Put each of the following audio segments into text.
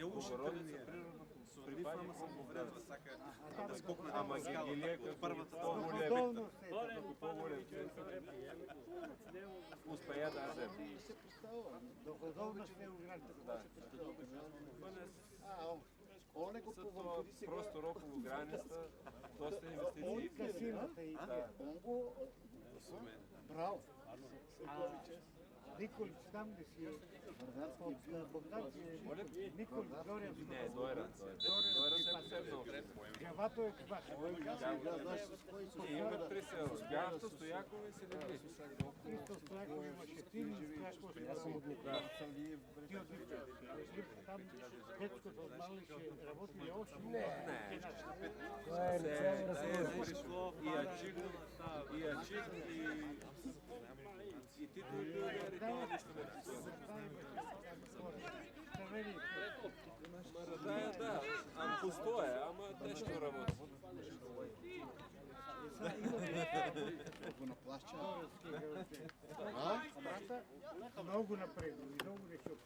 Богородица преди фама съм го врязва всяка да скокна на магилия, първата по-голем. По-голем. Успея да се. Доходовност не ограничена. Просто около границата, доста инвестиции. От касината и браво. Николич там ли си? Богдан си? Николич, Дорян. Не, Дойран. Дойран се посебно. Гавато е това. Има три села. Гавто, Стоякова и Селеви. Христо Стояков имаше тим, Стояков си. Аз съм от Николич. Ти от Николич. Там детското от мали ще работи ли още? Не. И Ачик, и Тито и Билгар, и това нещо не писува. Да, ама пусто е, ама тежко работи. Много напредва и много не чук.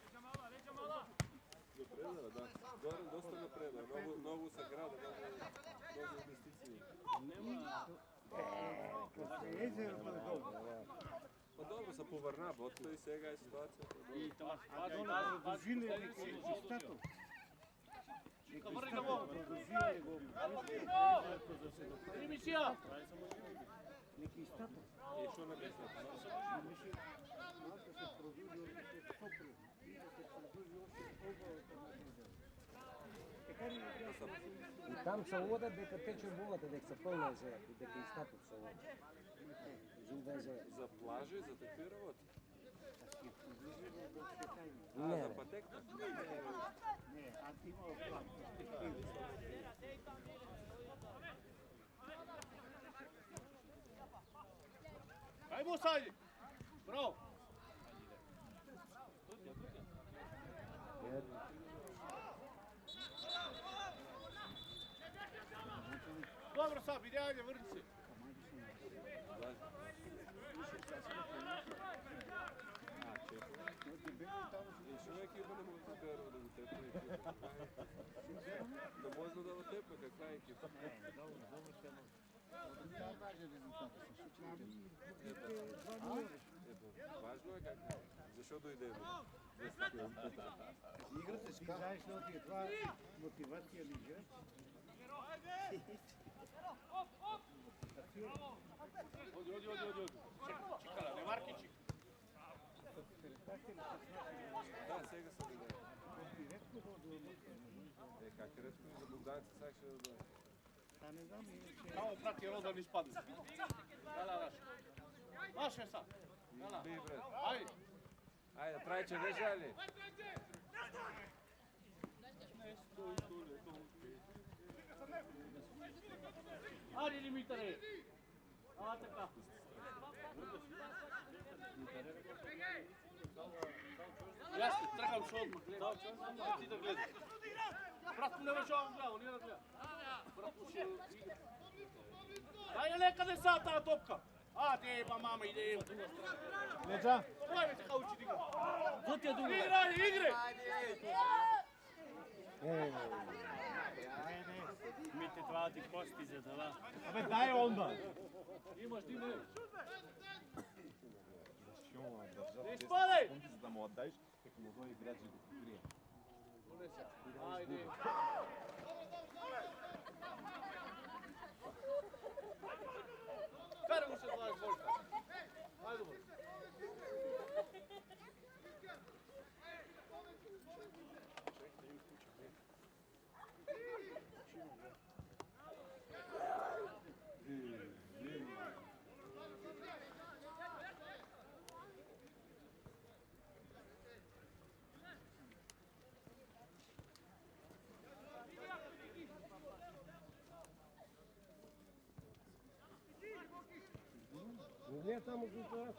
Напредва, да. Горе доста напредва. Много съграда, много инвестиции. Езеро бъде долу. По-добро се повърна, ботата и сега е ситуацията. А долу продължили е статус. Продължили го. Neki статус. И що написано? Малко се продължи още сопри. И да се продължи още И там се водят дека тече водата, дека се пълна езера, дека и статус се водят. За плажи, за такви работи? Не, за пътеката? Не, аз имам план. Ajmo Sanji! Bravo! Dobro Sab, ide, ajde, vrni se. Човек има не може да кара да го тепне екипа. Да може да дава тепа, каква е екипа? Важно е как. Защо дойде? Играта си знаеш ли от това мотивация ли же? Оди. Чекала, не марки чик. Да, сега съм видял. Как редко за Богданци сега ще да дойде. Не знам, Само прати Рода ни спадне. Дала, Лаше са. Бий, брат. Айде. Айде, Трайче, не жали. Айде, Димитъре. Така. Аз те тръгам, ще отмък. Ти да гледаш. Брат, не решавам гледал, ние да гледам. Брат, ще игра. Дай нека не са тази топка. Те, мама, иде. Леджа! Кой ме така учи дига? Играй! Мите това ти кости за това. Абе, дай онда! Имаш ти не. Не изпадай! За да му отдаеш, като му дойде играч да го покрие. Айде. Карай го се 20 вольта. Айде добре. не там уже раз.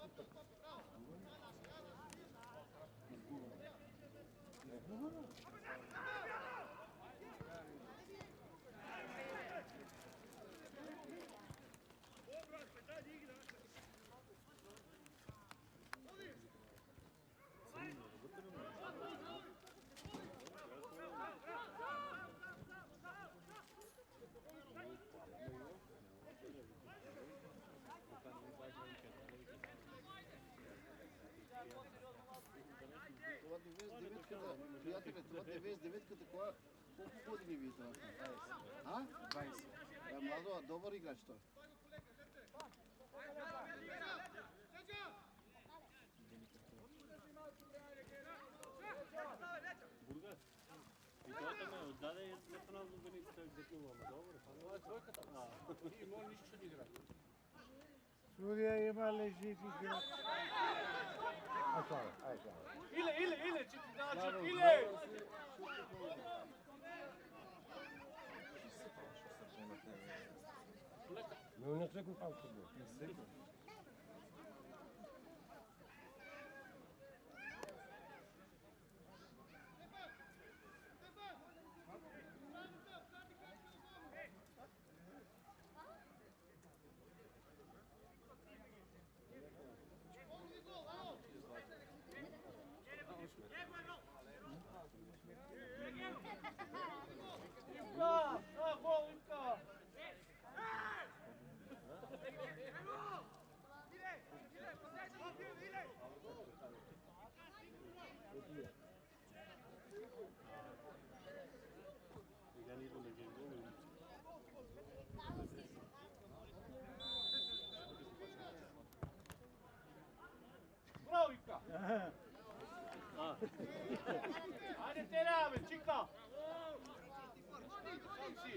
Приятеле, това 99-ката кола, колко години ви е това? 20. А? 20. Младо, добър играч той. Бургас. И той ме отдаде и след това на Беница той екзекува. Добре, Това е двойката. И може нищо не играе. Судия има лежит играч. Иле, че ти дава чет, Иле! Но не се го фалко бил. Гол, Ивка! сега ни идва да ги гол. Браво, Ивка! Ajde te rame, čika!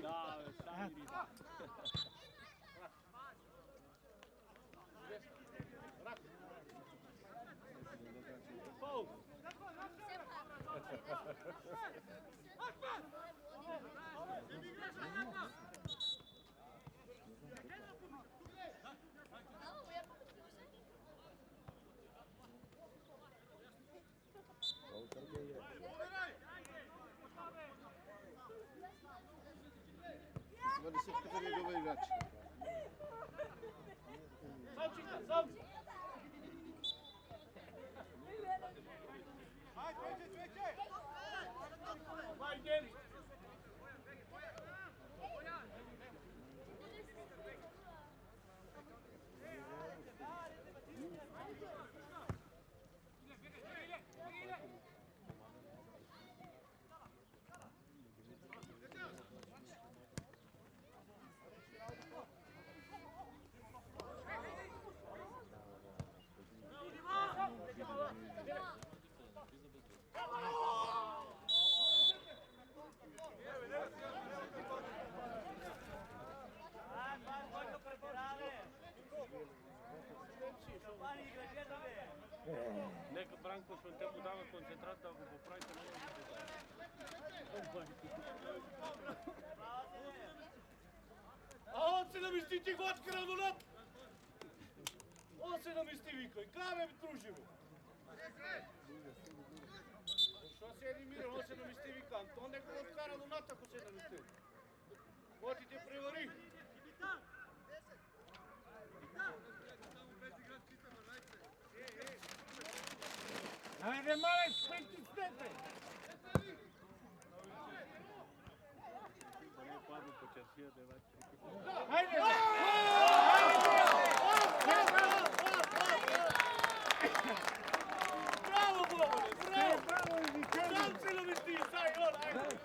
Да, сам иди. Фаул! Това десетката ви е добър играч. Сам, чика, сам! Vai, Deni! Нека Бранко, защото те му дава концентрат, да го поправите на А он се намести, ти го открил донат! Он се намести, викай, каме ми дружи, бе! Що се анимира, он се намести, вика, Антон нека го откара донат, ако се намести. Вот и те превари! Ajde, malec, pritisnete! да не падне по чаршия, да вече. Ajde! Браво, Боболе, браво! Bravo, Vicenzo! Сам се намести, сай, он, айде!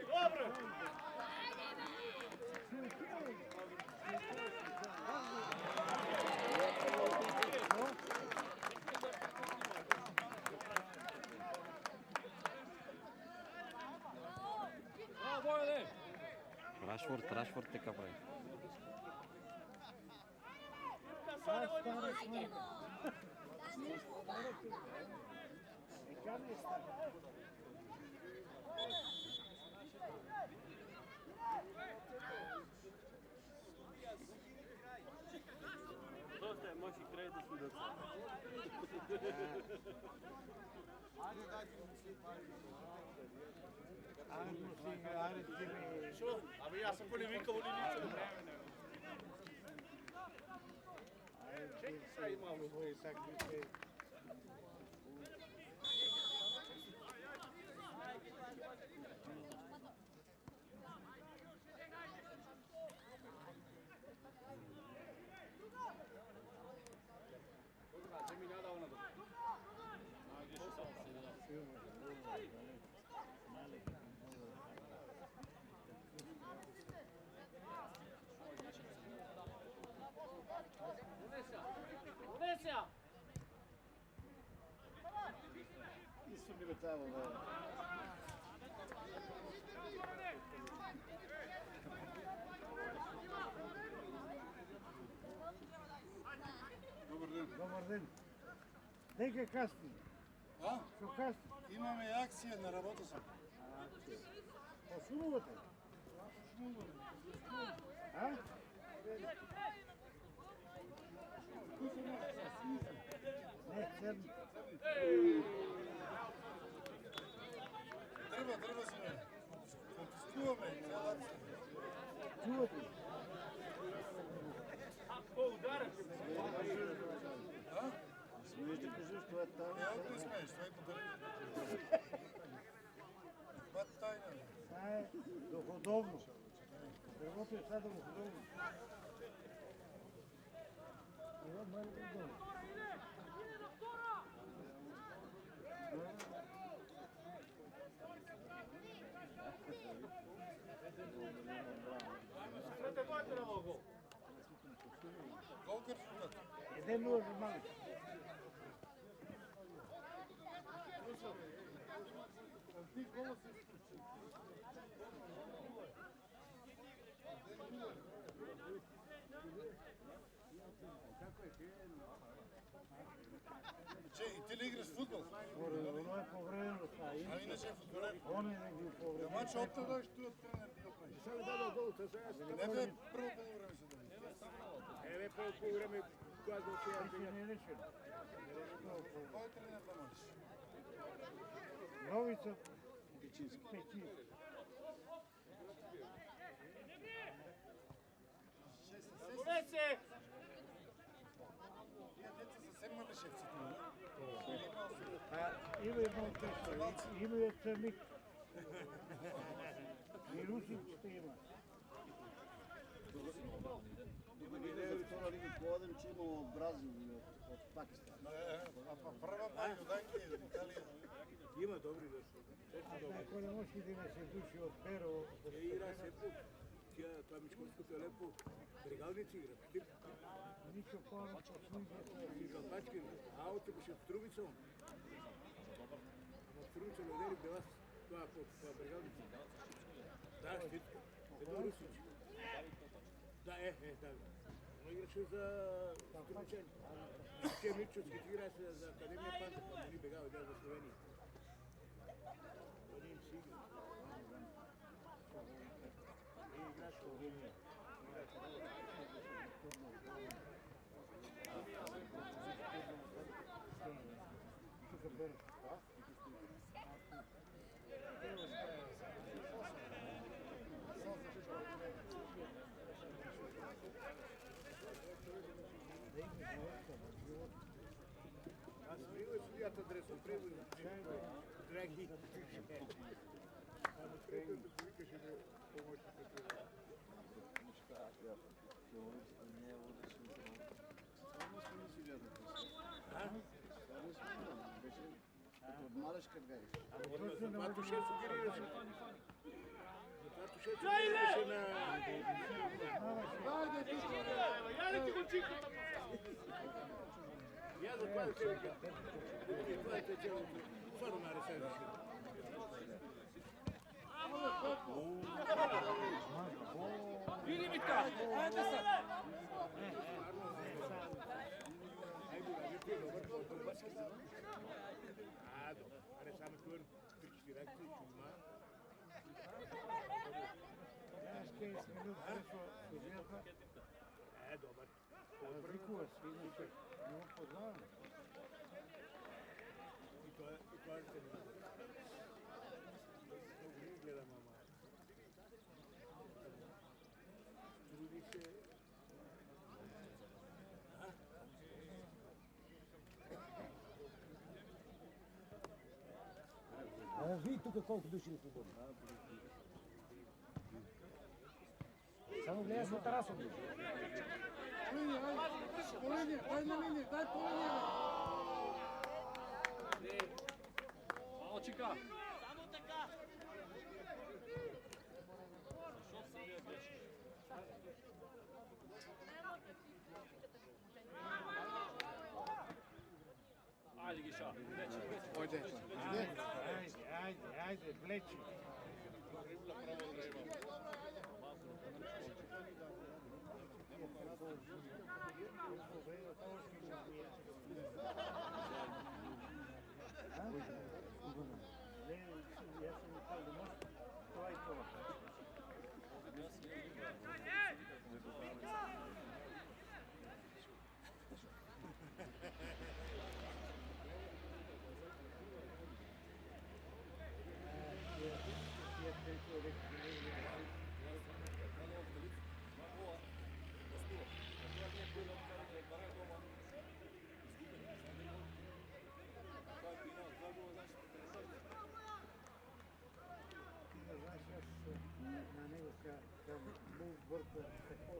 Добре! Рашфорд така прави. Доста е, може и край да си деца. Що? Абе, аз съм по-невика, води нищо. Чекай сега и малко. Земя дава надолу. сега! Isto mi letavo, Добър ден. Нека касни. А? Що касни? Имаме акция, на работа съм. Посумувате? А? Не, седми. Треба се. Конфискуваме цяла акция. Чувате ли? Смееш да кажеш, това е тайна. От не смееш, това е подари. Това е тайна. Това е доходовно. Дървото е сега доходовно. Това е малко доходовно. Колко е резултат? 1-0 за малко. Че, и ти ли играш футбол? Оно е повредено това. А иначе е футболер. Он е да ги повреди. Ама че от това ще от тренер ти го прави. Не бе, първо полувреме се даде. Първо по време казва, че не е решено. Кой тренер да можеш? Новица Печински. Довесе! Тия деца съвсем малешевци. Има едно теsto, има и от самих. И русичета има. Видео втора лига ходим, че има от Бразил от Пакистан. А първа Майоданки е Италия. Има добри дошли. Ако не може да не се души от Перо, да се игра сепо, това мишкорското е лепо, бригалници играт. Нищо повече от службата. И калпачки, ауто беше в Трубица. В Трубица не удели била това по бригалници. Да, щитка. Едно Русич. Да, да. Но играше за Трубичани. Тия Мирчовски играше за Академия Пантък, но ни бегава да за Словения. Они им си играт. И играш Словения. Тук бързо. Аз мило судията адресом преводи. Драги. Ама трето да повикаше ме помощите преводи. От малешка гледаш. Това туше сугирираше. Това туше сугирираше на... Я ли ти го чиха? Я за това ще вика. Това е течело. Твърдо наресено. Види ми така! Айде са! Аре само туър, 3-4 чума. Аз 15 минут прešao судията. Добър. Разликува се, иначе не го познавам. И това е тренирано. Много не гледам, ама. Труди се. Виж тук колко души ли свободни. Само гледай с Тарасов. По линия, дай на линия, дай по линия. Малчика! Само така! Защо се беше? Ajde, vleči. На него към был върта какво?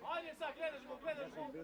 Ajde sad, gledaš go.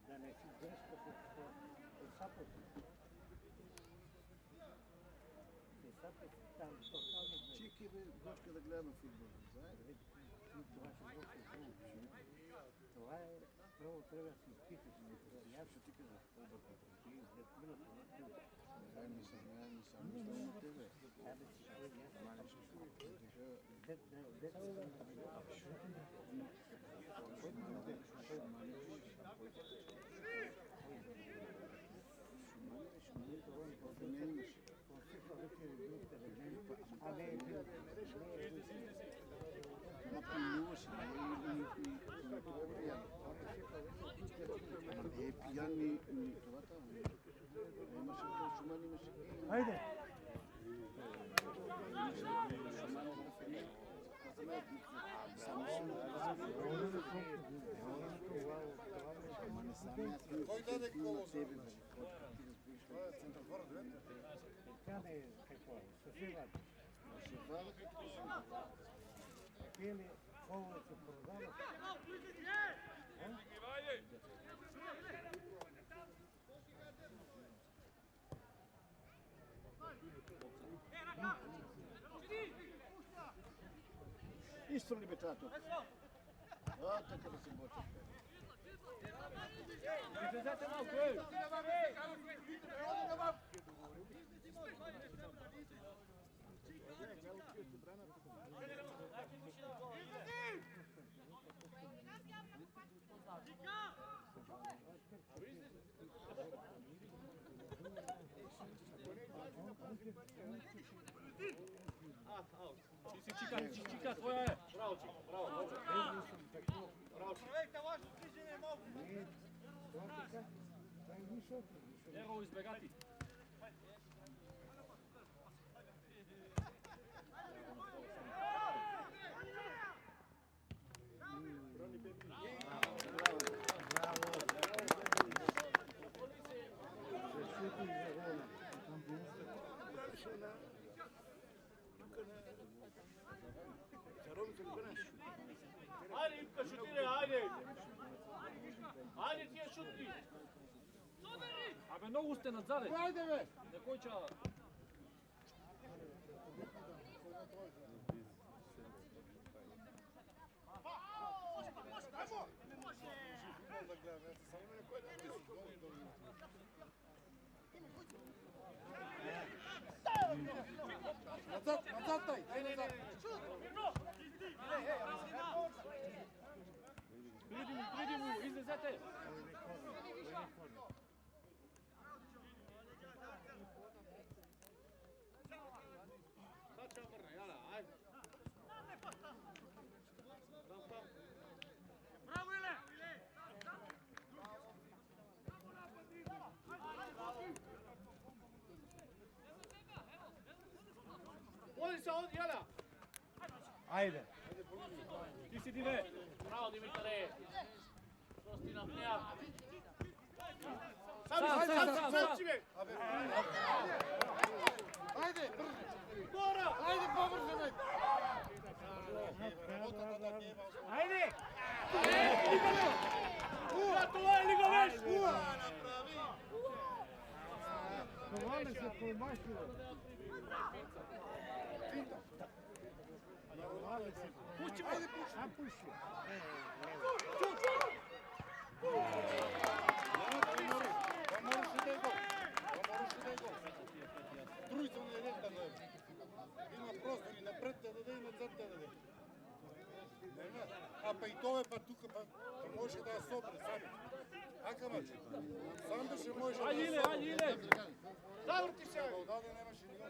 Да не си грешка по сапото. Сапото там тотално. Чики бе, дочка да гледаме футбол. Това ще бъде хубаво. Това е, първо трябва да си изпиташ. Аз ще ти кажа, Заедно се знаем, само ще на тебе. Не е пиян ни това там. Имаше то Шуман, имаше... Хайде! Кой даде коло за тебе? Центрофора, двете? Тя не е какво е, съсева. Шефала като Пели коло се продава. Исто ли бе това тук? А, така да се боча. Излезете малко, Чика, твоя е. Браво, Чика, браво. Браво, Чика. Ево избегати. Хайде, Ивка, шутире, хайде! Хайде, тия шутни! Абе, много сте надзаде! Хайде, бе! На кой чава? Назад дай! Дай назад! Приди му, излезете! se ovdje, Jela! Ajde. Ti si Dive. Bravo, Dimitare! Prosti na pnjak! Sam čive! Ajde, brže. Gora! Ajde, pobrže me. Ajde! Gratulaj, Ligoveš! Kovale se kolmašilo. Pućemo! A puši. Труйте на един да даде. Има простори напред да даде и назад да даде. Нема. А па и това па тук па може да я собре сами. Ака мачо. Сам беше може да я собре. Ajde, Ile. Zavrti se! Да отдаде немаше никога.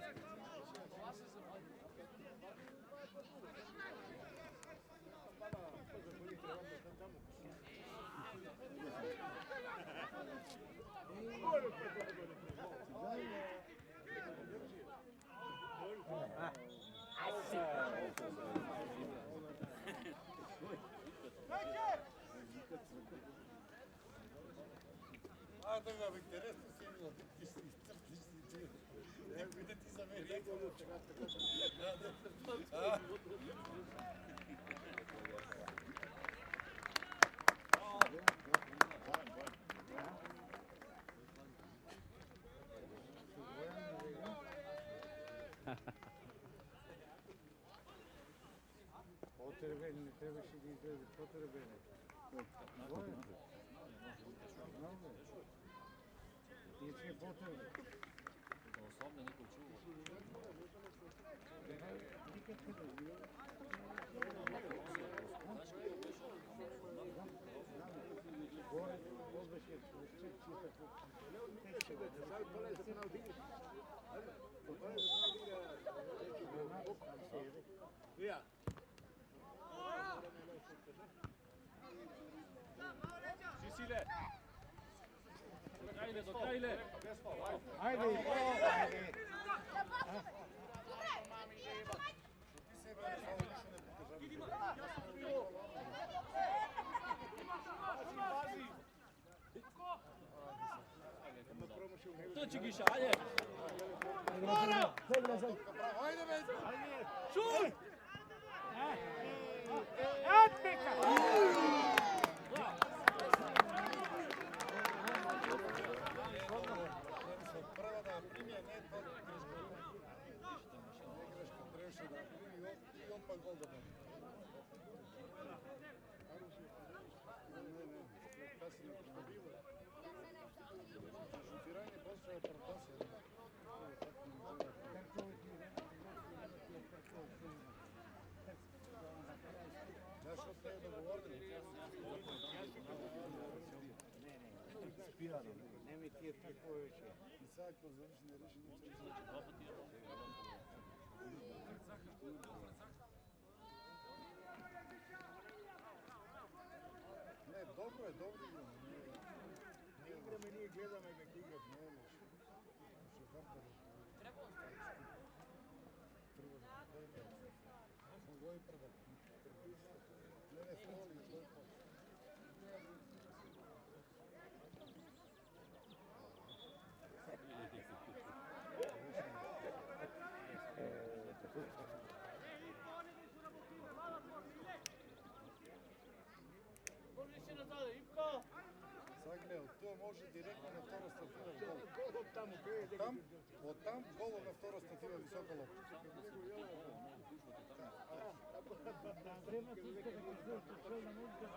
А, да бе, интересно си било. Ти си изтърпиш си. Някой да ти замери. По-тървен, не трябваше да излезе. По-тървен. Ти си по-тървен. Горе, облаче, Ja. Sisile. Do Kajle. Ajde, ajde. To će Giša, ajde. Ajde bе. Šut! Права да примия, не това грешка. Не грешка, трябваше да прими и он па гол да даде. Това си не побива. Шофирanje после оправдация. Защото те да говорим. Спирано. Нема ти е tako вече. И сега ако завърши не реши нищо. Не, добро е, добро е. Не играме, ние гледаме как играт. Не е лошо. Шофьорка да трябва да бъде. Съм го и предал. Не, не, столи, той път. Može si nazad, Ivko! Сега гледа, от това може директно на втора статива гол. Там, Оттам гол на втора статива висока лопта. вземат и искат да го вземат, той не може да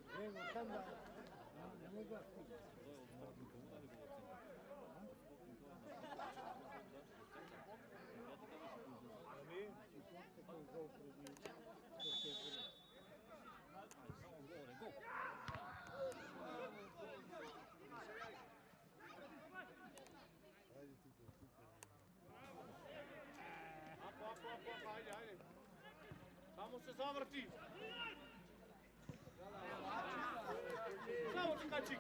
вземат там, не може да стигне. Такой гол преди. Хайде тук, тук. Ajde, ajde. Samo se zavrti. Samo skači.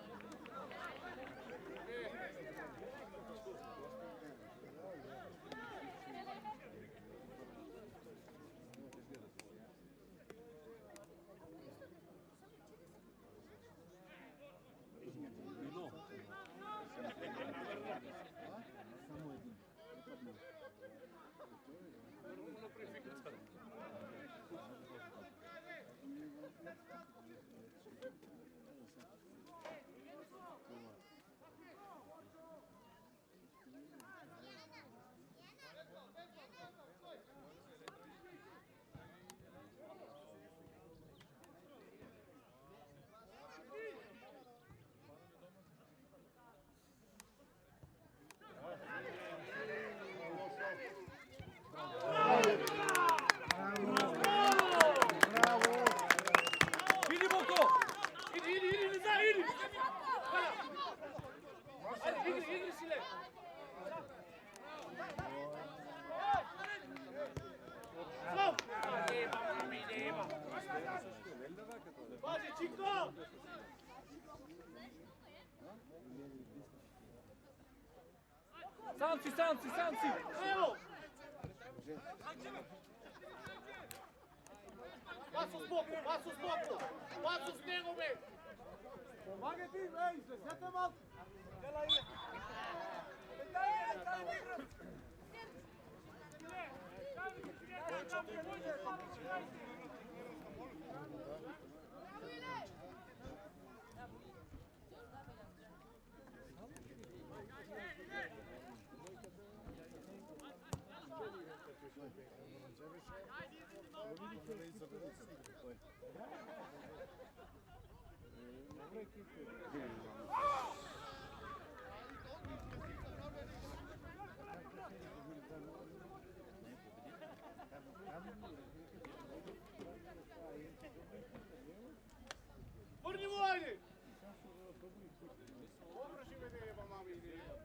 Sacrifica-te, cara. Idi, Boko! Idi, za, idi! Ajde, igri si le! Slov! Nema. Pazi, Čiko! Samci! Evo! Pasu s boku! Pasu s njegove! Pomagaj ti, ej, slezete malo! Dela ide! Върни му, айде! Обръщи ме, не еба, мами, не еба.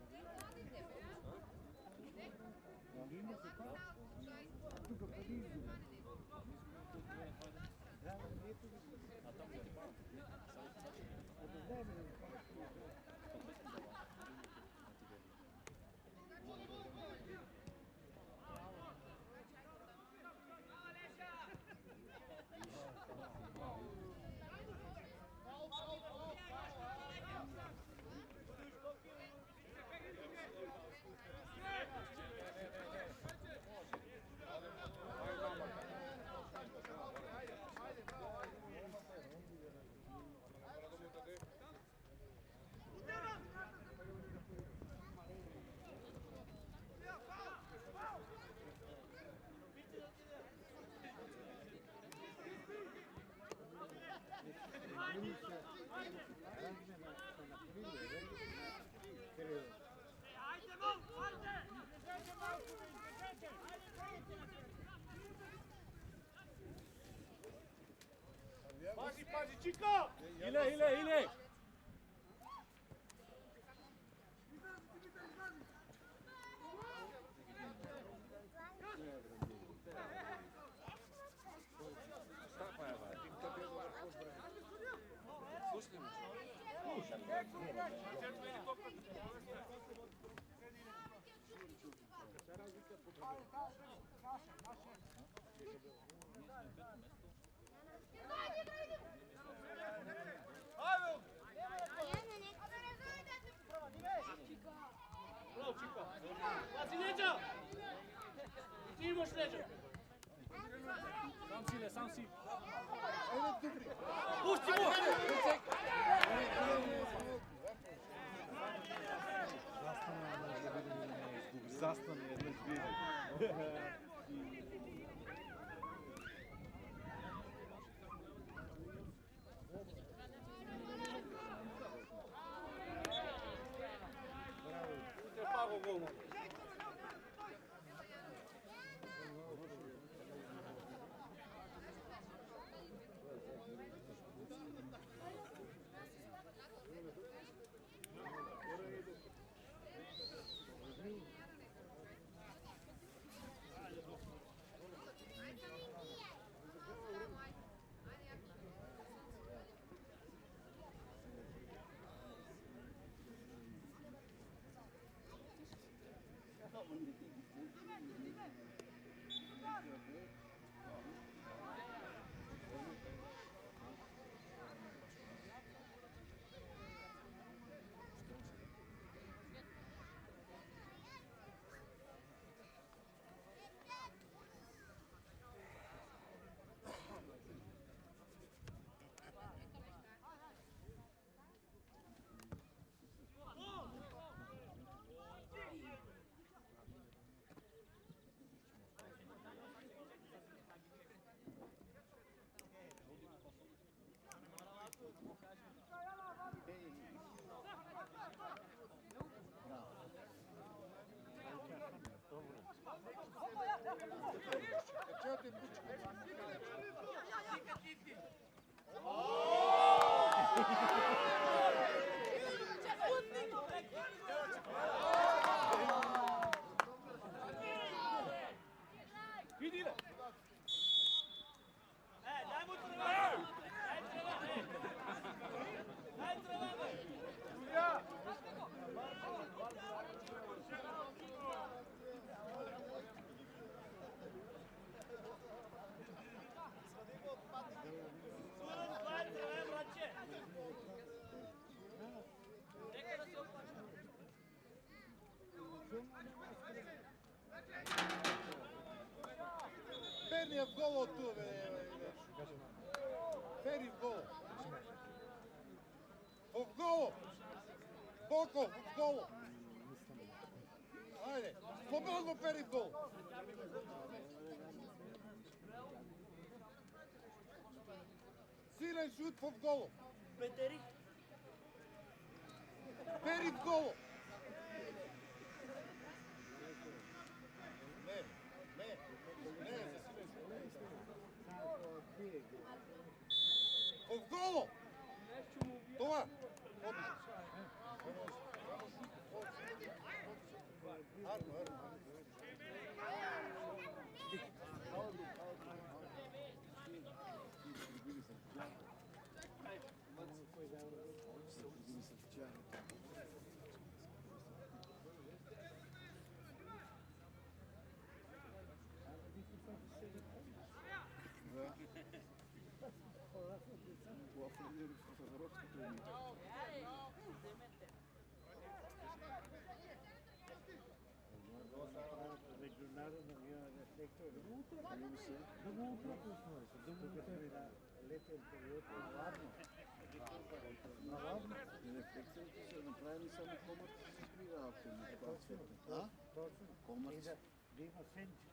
Pazi, Čiko! Ile! Bravo, Čiko! Pazi leđa! Ti imaš leđa! Sam si! Pusti mu! Zastane jedna zvijezda. Pago gol. Ставате кучка. Иди, бе! Дай му тръва! Дай тръва, бе! Дай тръва, бе! Дай тръва, братче! Нека да се опача. Ферни е в гол от това, бе. Фери в гол. В гол! Боко, в гол! Айде, свободно Фери в гол! Силен шут в гол! Петери! Фери в гол! Не, за силен шут. В гол! Това! Рефлекторите са направени само комът се скрива, ако не това цвета. Комът. Да има сенче.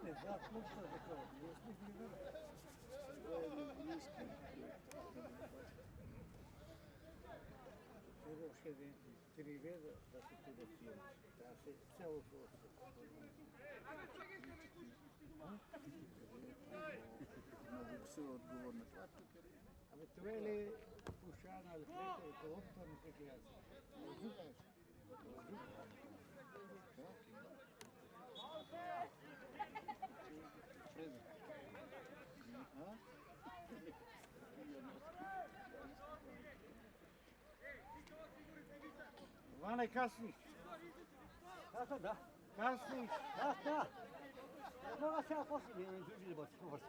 Не знам, случва такова. Не сме гливали. Треба ще да приведа да се податира. Да се цяло се Много се отговор на това. Абе, това е ли пушана рефлектор, колонта не се гледа? Разумеш? Ване, касниш. Да. Касниш. Да. Много сега после не излюзи да бъде хубаво.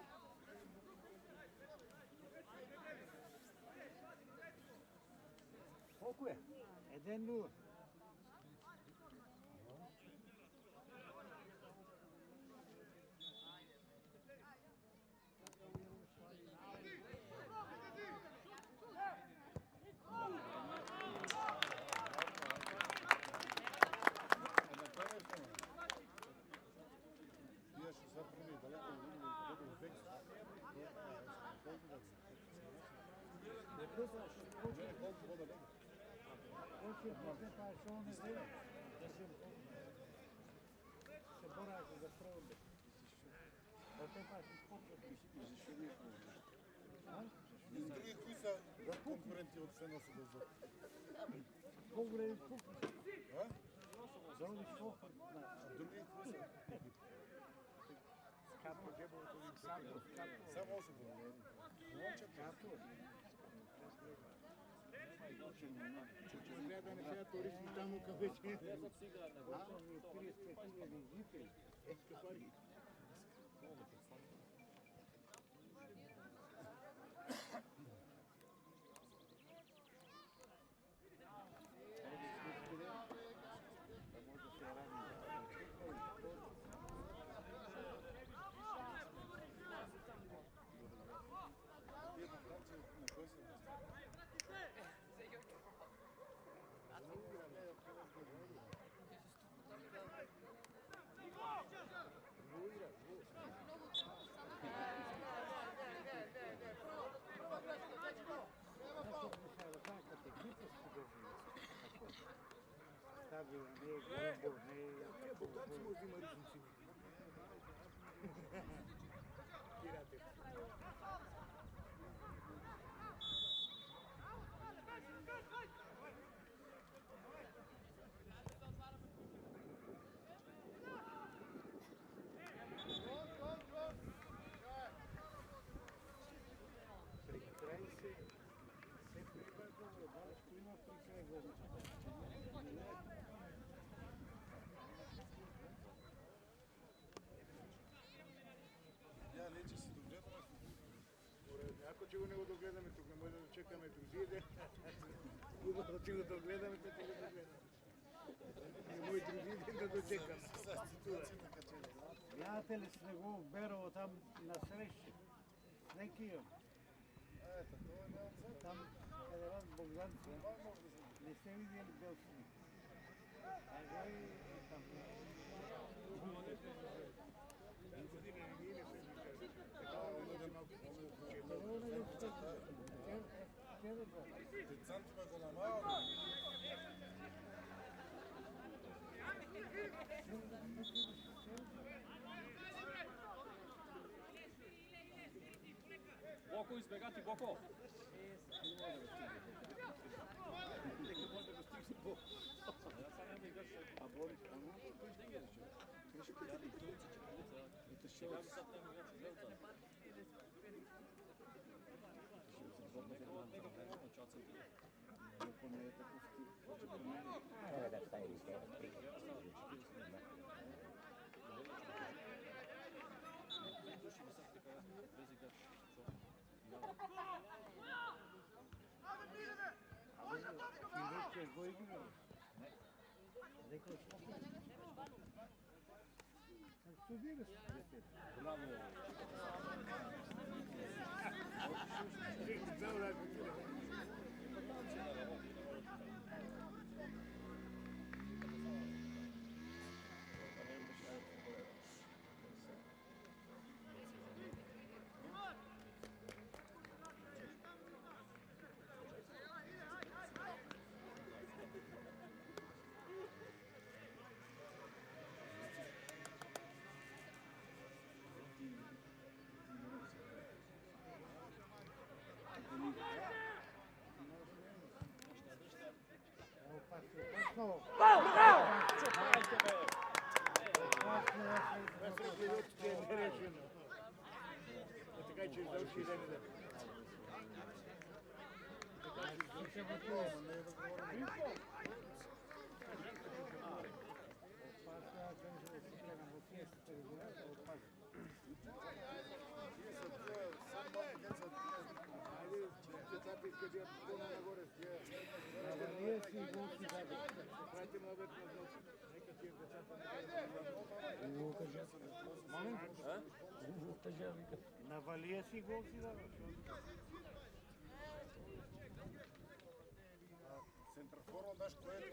Колко е? 1-0. Hoće da pa što on ne zna da se boraju za pravde. Da te pa se spočeti. Други кои са конкуренти от Сена са да зад? По-големи пукни. А? За они шофър. Други кои са? Скапо, джебовото им скапо. Само особено. Скапо. Трябва да не сега туристи там къде че. Ако ми 30 000 жители, ескапари. Тирате. Прекрай се. Се прибра добро, да, ще има прекрай голчета. Ja neće se dogleda. Ако че го не го догледаме тук, не може да чекаме другия ден. Хубаво, че го догледаме, то че го догледаме. Не може другия ден да дочекаме. Гледате ли снегово берово там на срещи? Снег имам. Там, къде вас Богданци, не сте видели бел снег. Ага и там. Децантове го намава. Боко, избегати, Боко! Da stai lì, Invece voi che Studire Браво! Така че завърши ден да. Айде, децата искат да ядат по-нагоре. Ние си го си даде. Правите му обед на нощ. Нека тия децата не на Валия си гол си дава. Центрофорно даш което е.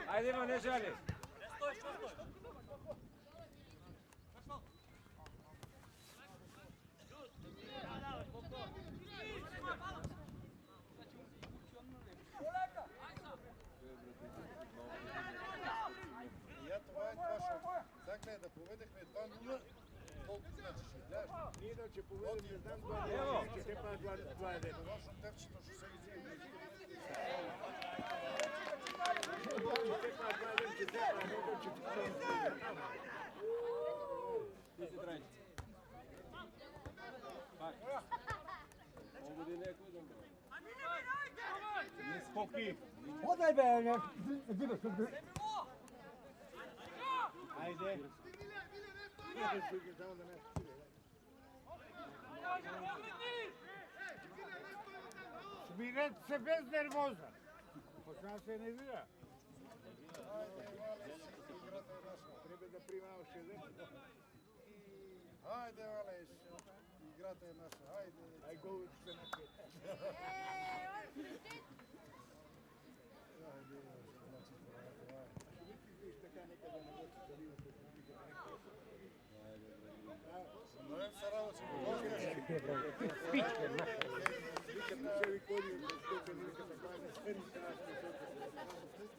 Ajde, ima, ne žali. Я това е това, Закля да поведехме 2-0, колко значеше, гледаш? Ние да че поведем, не знам 2-0, че те правят 2-1. Точно търчето ще се изяви. Споки! Odaj be, ne, bilo su bi. Ajde! Смирете се без нервоза! Почна се не вира. Трябва да приема още един. Хайде, Валеш, играта е наша, хайде. Ай, головите се накрит. Новем Сараво Спичке, бре. Спичке, нахер.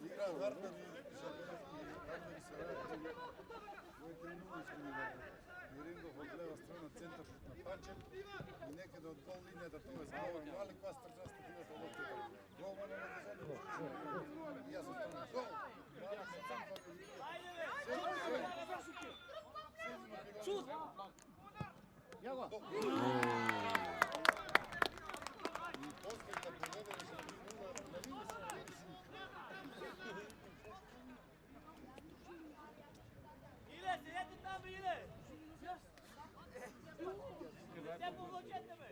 Игра Вардар и Сараево. Кој тренува изгубива. Юрингов од лева страна центар на Панчев и некаде од гол линијата тоа збава мали која стрча стативата лопта. Гол мане на газони. И јас останам гол. Мали се центар. Шут! Јаго. И после да проведеш на линия Ile, sedete tam, Ile! Ne pomožete mi?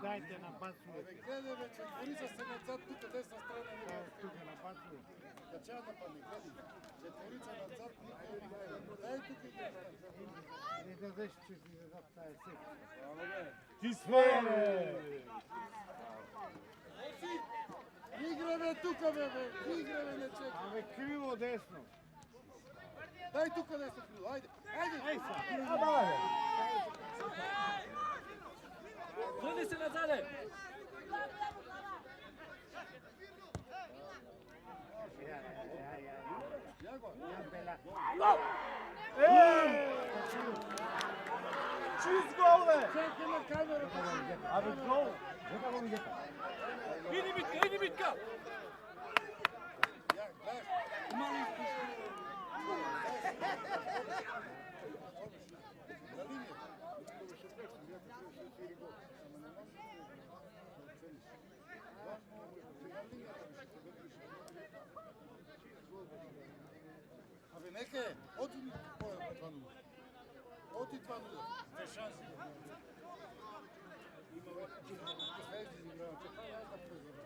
Дайте набацувате. гледај ве, четворица се надзад тука десна страна не Тука набацувате. кача нападник, гледај. Четворица надзад никој не гледа. Дај тука и Не дадеш, че си дадат тая секция. Ти све! Игра бе тука бе, игра бе, не чекай. Абе, криво десно. Дај тука десна крило, ајде, ајде. Ей са. Върни се назаде! Чист гол, бе! Чекай на камерата. Абе, гол! Иди битка, иди битка! Ја, гледаш. На линија. Абе, нека е. Оти 2-0. Оти 2-0. Те шанси. Има вече следи играва. Чекай, аз да прозора.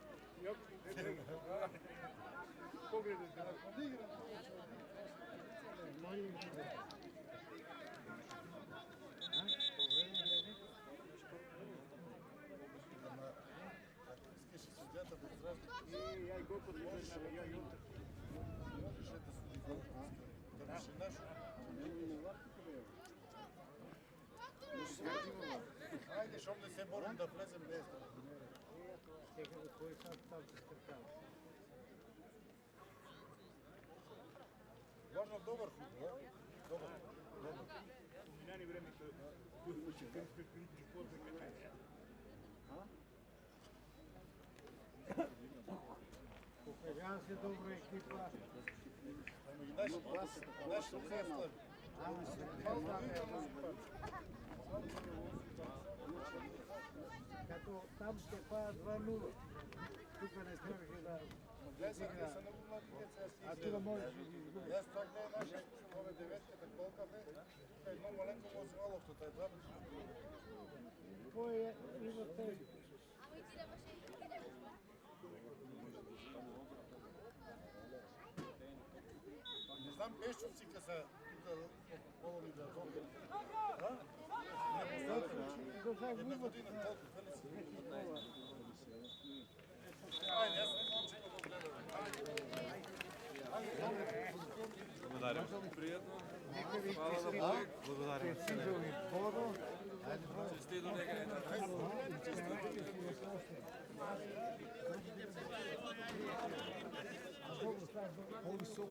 Погледайте, ако не играм повече от искаше судята да изразни. Ја и го подложиш, ја и утре. Можеше да суди гол. Да беше нашо. Ајде, шом не се борим да влезем не естава. Чекай да кој сам там се стъркава. Важно добар футбол. Добар. Минани времето, тук ще кърпи крити спорта катания. Покажава се добра екипа. Ама и нашите се слаби. Като там ще пада 2-0. Тук не трябваше да Гледай, са много млади деца. А тук можеш да ги изгубиш. Јас това гледам наша, ove деветката колка бе, тука едно маленко му взема лоптата, едва бе. Кой е има тези? Не знам пешчовци ка са тука полови да ходят. Една година колко, къде си? Айде, аз не мога да го гледам. Благодарим. Приятно. Хвала на Бог. Благодарим. Честито нека. По-високо